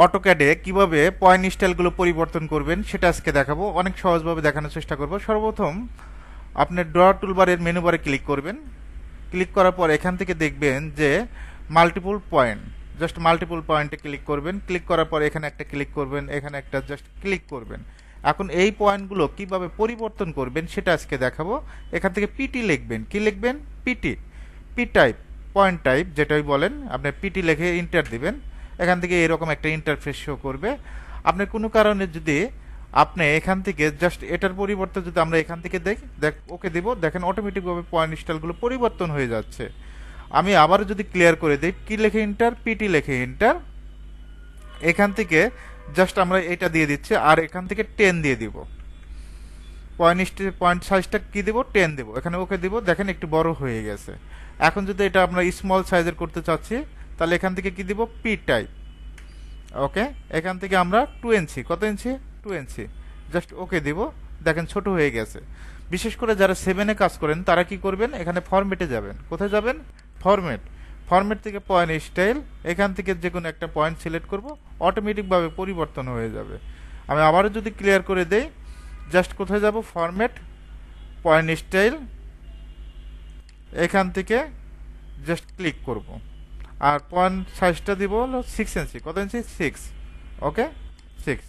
অটোক্যাডে কিভাবে পয়েন্ট স্টাইলগুলো পরিবর্তন করবেন সেটা আজকে দেখাবো। অনেক সহজভাবে দেখানোর চেষ্টা করব। সর্বপ্রথম আপনি ড্র টুলবারের মেনু বারে ক্লিক করবেন। ক্লিক করার পর এখান থেকে দেখবেন যে মাল্টিপল পয়েন্ট, জাস্ট মাল্টিপল পয়েন্টে ক্লিক করবেন। ক্লিক করার পর এখানে একটা ক্লিক করবেন, এখানে একটা জাস্ট ক্লিক করবেন। এখন এই পয়েন্টগুলো কিভাবে পরিবর্তন করবেন সেটা আজকে দেখাবো। এখান থেকে পিটি লিখবেন। কি লিখবেন? PT, P type, point type যেটাই বলেন, আপনি পিটি লিখে ইন্টার দিবেন। এখান থেকে এরকম একটা ইন্টারফেস শো করবে। আপনি কোনো কারণে যদি আপনি এখান থেকে জাস্ট এটার পরিবর্তে যদি আমরা এখান থেকে ওকে দিব, দেখেন অটোমেটিকভাবে পয়েন্ট স্টাইলগুলো পরিবর্তন হয়ে যাচ্ছে। আমি আবার যদি ক্লিয়ার করে দিই, কি লেখে ইন্টার, পিটি লেখে ইন্টার। এখান থেকে জাস্ট আমরা এটা দিয়ে দিচ্ছি, আর এখান থেকে 10 দিয়ে দিব। পয়েন্ট সাইজটা কি দিব? 10 দিব। এখানে ওকে দিব, দেখেন একটু বড় হয়ে গেছে। এখন যদি এটা আমরা স্মল সাইজের করতে চাচ্ছি, তাহলে এখান থেকে কি দিব? P type. ওকে, এখান থেকে আমরা 2 ইঞ্চি, কত ইঞ্চি? 2 ইঞ্চি, জাস্ট ওকে দিব। দেখেন ছোট হয়ে গেছে। বিশেষ করে যারা 7-এ কাজ করেন তারা কি করবেন? এখানে ফরম্যাটে যাবেন। কোথায় যাবেন? ফরম্যাট। ফরম্যাট থেকে পয়েন্ট স্টাইল, এখান থেকে যে কোনো একটা পয়েন্ট সিলেক্ট করব, অটোমেটিকভাবে পরিবর্তন হয়ে যাবে। আমি আবারও যদি ক্লিয়ার করে দেই, জাস্ট কোথায় যাব? ফরম্যাট, পয়েন্ট স্টাইল, এখান থেকে জাস্ট ক্লিক করব। আর পয়েন্ট সাইজটা দিব হলো 6 ইঞ্চি, কত ইঞ্চি? 6। ওকে, 6।